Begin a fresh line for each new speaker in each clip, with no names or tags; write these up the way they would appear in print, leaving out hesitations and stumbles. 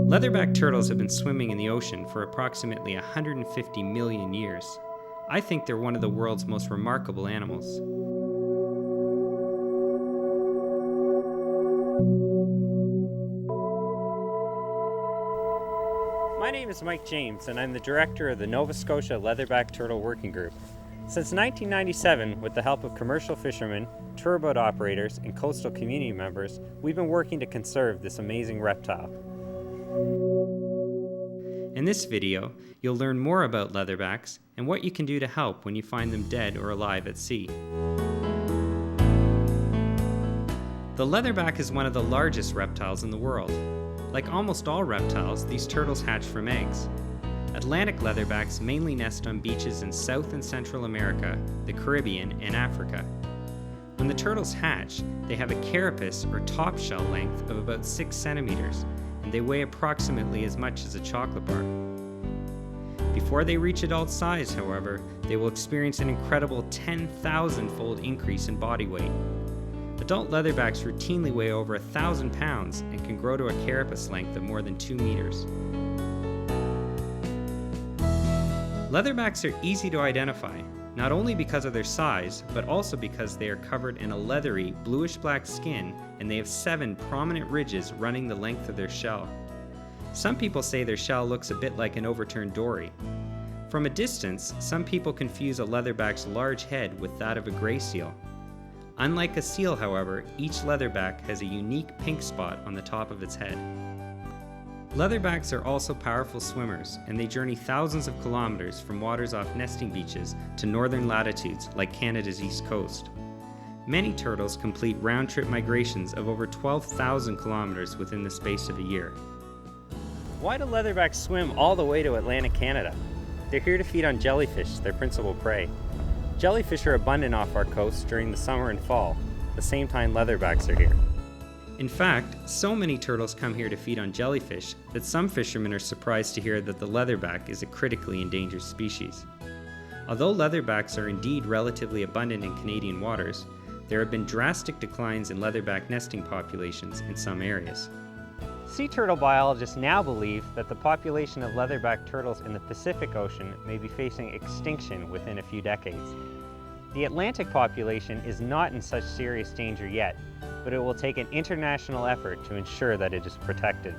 Leatherback turtles have been swimming in the ocean for approximately 150 million years. I think they're one of the world's most remarkable animals. My name is Mike James, and I'm the director of the Nova Scotia Leatherback Turtle Working Group. Since 1997, with the help of commercial fishermen, tour boat operators, and coastal community members, we've been working to conserve this amazing reptile. In this video, you'll learn more about leatherbacks and what you can do to help when you find them dead or alive at sea. The leatherback is one of the largest reptiles in the world. Like almost all reptiles, these turtles hatch from eggs. Atlantic leatherbacks mainly nest on beaches in South and Central America, the Caribbean, and Africa. When the turtles hatch, they have a carapace or top shell length of about 6 centimeters, and they weigh approximately as much as a chocolate bar. Before they reach adult size, however, they will experience an incredible 10,000-fold increase in body weight. Adult leatherbacks routinely weigh over 1,000 pounds and can grow to a carapace length of more than 2 meters. Leatherbacks are easy to identify, not only because of their size, but also because they are covered in a leathery, bluish-black skin, and they have 7 prominent ridges running the length of their shell. Some people say their shell looks a bit like an overturned dory. From a distance, some people confuse a leatherback's large head with that of a gray seal. Unlike a seal, however, each leatherback has a unique pink spot on the top of its head. Leatherbacks are also powerful swimmers, and they journey thousands of kilometers from waters off nesting beaches to northern latitudes like Canada's east coast. Many turtles complete round-trip migrations of over 12,000 kilometers within the space of a year. Why do leatherbacks swim all the way to Atlantic Canada? They're here to feed on jellyfish, their principal prey. Jellyfish are abundant off our coast during the summer and fall, the same time leatherbacks are here. In fact, so many turtles come here to feed on jellyfish that some fishermen are surprised to hear that the leatherback is a critically endangered species. Although leatherbacks are indeed relatively abundant in Canadian waters, there have been drastic declines in leatherback nesting populations in some areas. Sea turtle biologists now believe that the population of leatherback turtles in the Pacific Ocean may be facing extinction within a few decades. The Atlantic population is not in such serious danger yet, but it will take an international effort to ensure that it is protected.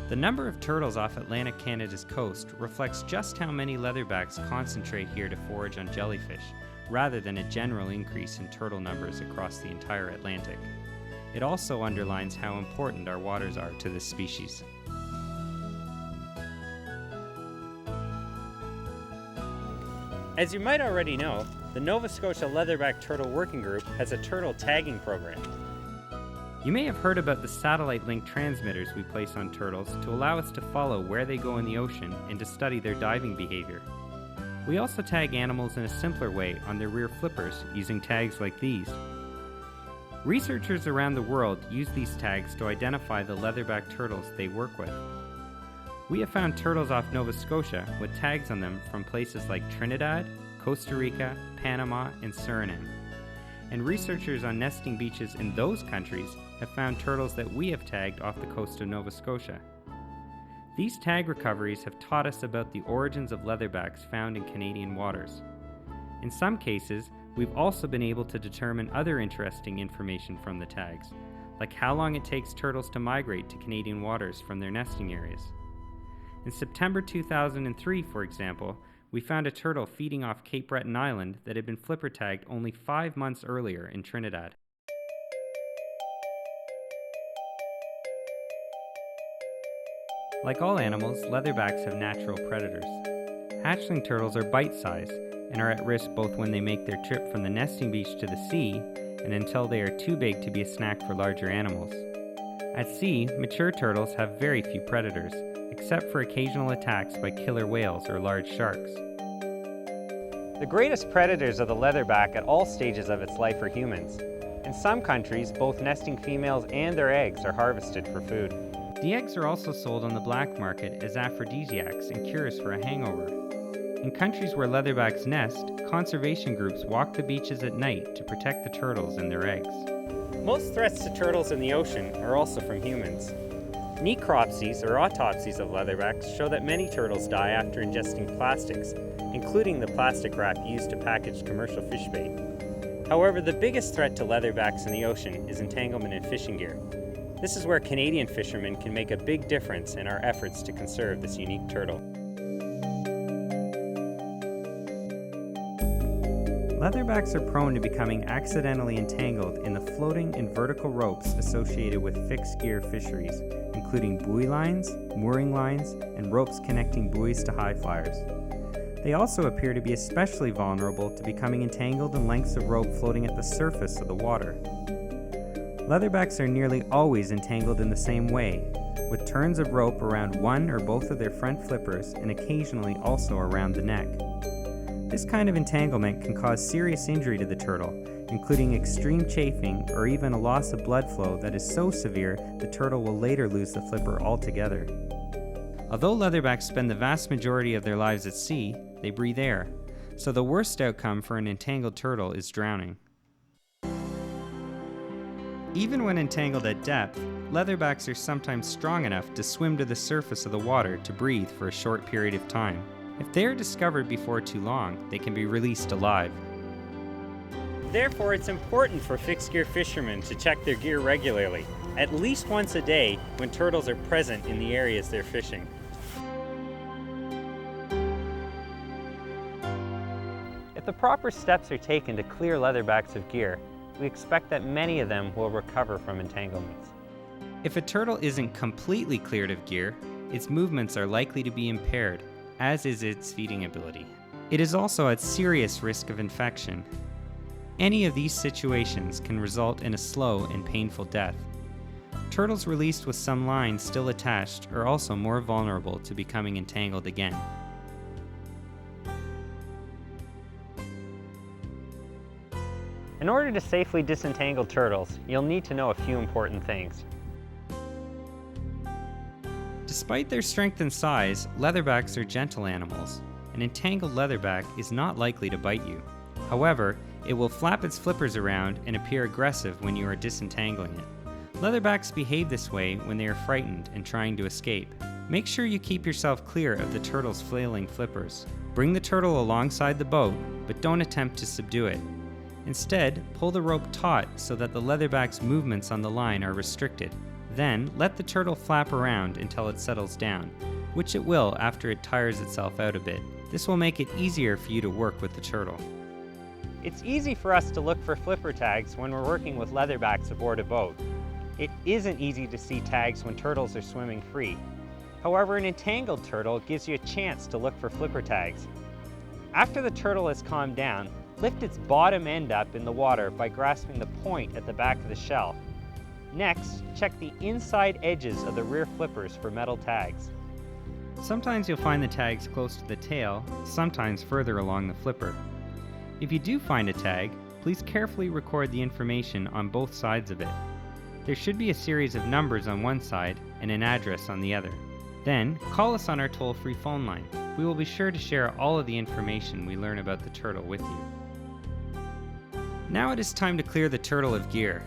The number of turtles off Atlantic Canada's coast reflects just how many leatherbacks concentrate here to forage on jellyfish, rather than a general increase in turtle numbers across the entire Atlantic. It also underlines how important our waters are to this species. As you might already know, the Nova Scotia Leatherback Turtle Working Group has a turtle tagging program. You may have heard about the satellite-linked transmitters we place on turtles to allow us to follow where they go in the ocean and to study their diving behavior. We also tag animals in a simpler way on their rear flippers using tags like these. Researchers around the world use these tags to identify the leatherback turtles they work with. We have found turtles off Nova Scotia with tags on them from places like Trinidad, Costa Rica, Panama, and Suriname. And researchers on nesting beaches in those countries have found turtles that we have tagged off the coast of Nova Scotia. These tag recoveries have taught us about the origins of leatherbacks found in Canadian waters. In some cases, we've also been able to determine other interesting information from the tags, like how long it takes turtles to migrate to Canadian waters from their nesting areas. In September 2003, for example, we found a turtle feeding off Cape Breton Island that had been flipper tagged only 5 months earlier in Trinidad. Like all animals, leatherbacks have natural predators. Hatchling turtles are bite-sized and are at risk both when they make their trip from the nesting beach to the sea and until they are too big to be a snack for larger animals. At sea, mature turtles have very few predators, except for occasional attacks by killer whales or large sharks. The greatest predators of the leatherback at all stages of its life are humans. In some countries, both nesting females and their eggs are harvested for food. The eggs are also sold on the black market as aphrodisiacs and cures for a hangover. In countries where leatherbacks nest, conservation groups walk the beaches at night to protect the turtles and their eggs. Most threats to turtles in the ocean are also from humans. Necropsies or autopsies of leatherbacks show that many turtles die after ingesting plastics, including the plastic wrap used to package commercial fish bait. However, the biggest threat to leatherbacks in the ocean is entanglement in fishing gear. This is where Canadian fishermen can make a big difference in our efforts to conserve this unique turtle. Leatherbacks are prone to becoming accidentally entangled in the floating and vertical ropes associated with fixed gear fisheries, including buoy lines, mooring lines, and ropes connecting buoys to high flyers. They also appear to be especially vulnerable to becoming entangled in lengths of rope floating at the surface of the water. Leatherbacks are nearly always entangled in the same way, with turns of rope around one or both of their front flippers and occasionally also around the neck. This kind of entanglement can cause serious injury to the turtle, including extreme chafing or even a loss of blood flow that is so severe the turtle will later lose the flipper altogether. Although leatherbacks spend the vast majority of their lives at sea, they breathe air, so the worst outcome for an entangled turtle is drowning. Even when entangled at depth, leatherbacks are sometimes strong enough to swim to the surface of the water to breathe for a short period of time. If they are discovered before too long, they can be released alive. Therefore, it's important for fixed gear fishermen to check their gear regularly, at least once a day when turtles are present in the areas they're fishing. If the proper steps are taken to clear leatherbacks of gear, we expect that many of them will recover from entanglements. If a turtle isn't completely cleared of gear, its movements are likely to be impaired, as is its feeding ability. It is also at serious risk of infection. Any of these situations can result in a slow and painful death. Turtles released with some lines still attached are also more vulnerable to becoming entangled again. In order to safely disentangle turtles, you'll need to know a few important things. Despite their strength and size, leatherbacks are gentle animals. An entangled leatherback is not likely to bite you. However, it will flap its flippers around and appear aggressive when you are disentangling it. Leatherbacks behave this way when they are frightened and trying to escape. Make sure you keep yourself clear of the turtle's flailing flippers. Bring the turtle alongside the boat, but don't attempt to subdue it. Instead, pull the rope taut so that the leatherback's movements on the line are restricted. Then, let the turtle flap around until it settles down, which it will after it tires itself out a bit. This will make it easier for you to work with the turtle. It's easy for us to look for flipper tags when we're working with leatherbacks aboard a boat. It isn't easy to see tags when turtles are swimming free. However, an entangled turtle gives you a chance to look for flipper tags. After the turtle has calmed down, lift its bottom end up in the water by grasping the point at the back of the shell. Next, check the inside edges of the rear flippers for metal tags. Sometimes you'll find the tags close to the tail, sometimes further along the flipper. If you do find a tag, please carefully record the information on both sides of it. There should be a series of numbers on one side and an address on the other. Then, call us on our toll-free phone line. We will be sure to share all of the information we learn about the turtle with you. Now it is time to clear the turtle of gear.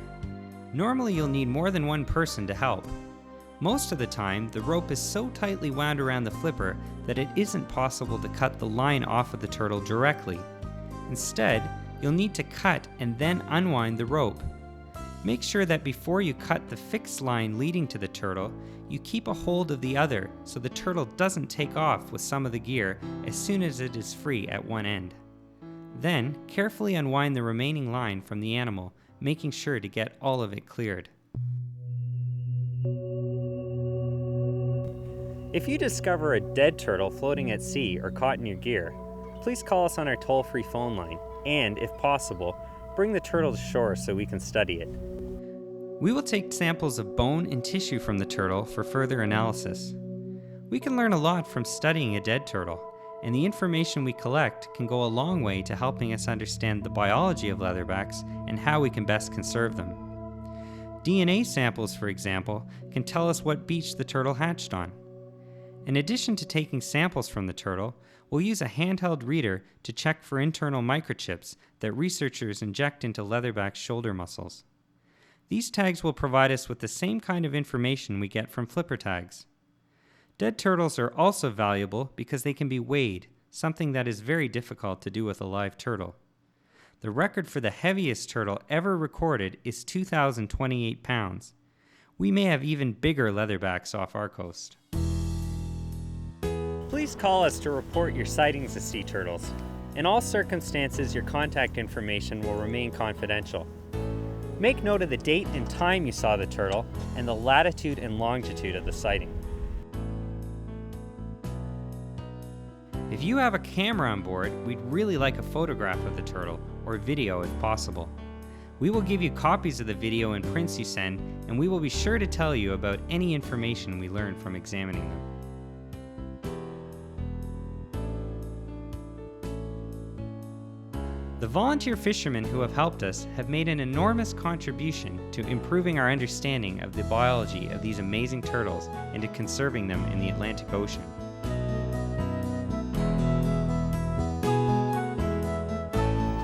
Normally you'll need more than one person to help. Most of the time, the rope is so tightly wound around the flipper that it isn't possible to cut the line off of the turtle directly. Instead, you'll need to cut and then unwind the rope. Make sure that before you cut the fixed line leading to the turtle, you keep a hold of the other so the turtle doesn't take off with some of the gear as soon as it is free at one end. Then, carefully unwind the remaining line from the animal, making sure to get all of it cleared. If you discover a dead turtle floating at sea or caught in your gear, please call us on our toll-free phone line and, if possible, bring the turtle to shore so we can study it. We will take samples of bone and tissue from the turtle for further analysis. We can learn a lot from studying a dead turtle, and the information we collect can go a long way to helping us understand the biology of leatherbacks and how we can best conserve them. DNA samples, for example, can tell us what beach the turtle hatched on. In addition to taking samples from the turtle, we'll use a handheld reader to check for internal microchips that researchers inject into leatherback shoulder muscles. These tags will provide us with the same kind of information we get from flipper tags. Dead turtles are also valuable because they can be weighed, something that is very difficult to do with a live turtle. The record for the heaviest turtle ever recorded is 2,028 pounds. We may have even bigger leatherbacks off our coast. Please call us to report your sightings of sea turtles. In all circumstances, your contact information will remain confidential. Make note of the date and time you saw the turtle and the latitude and longitude of the sighting. If you have a camera on board, we'd really like a photograph of the turtle, or video if possible. We will give you copies of the video and prints you send, and we will be sure to tell you about any information we learn from examining them. The volunteer fishermen who have helped us have made an enormous contribution to improving our understanding of the biology of these amazing turtles and to conserving them in the Atlantic Ocean.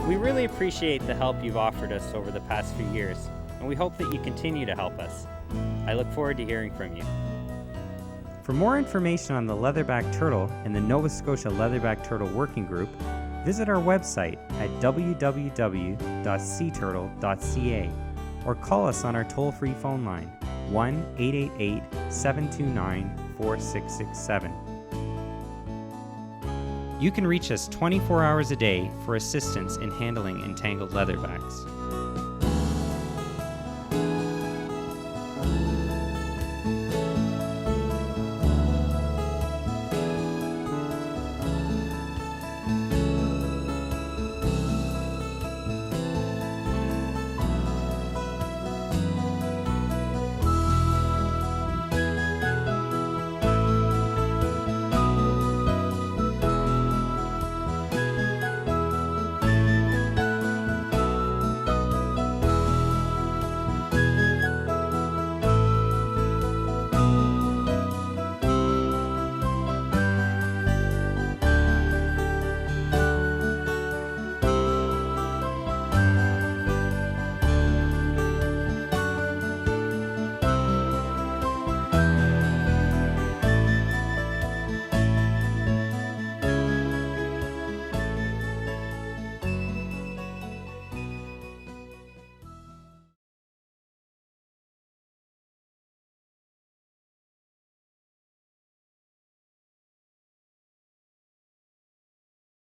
We really appreciate the help you've offered us over the past few years, and we hope that you continue to help us. I look forward to hearing from you. For more information on the leatherback turtle and the Nova Scotia Leatherback Turtle Working Group, visit our website at www.seaturtle.ca or call us on our toll-free phone line, 1-888-729-4667. You can reach us 24 hours a day for assistance in handling entangled leatherbacks.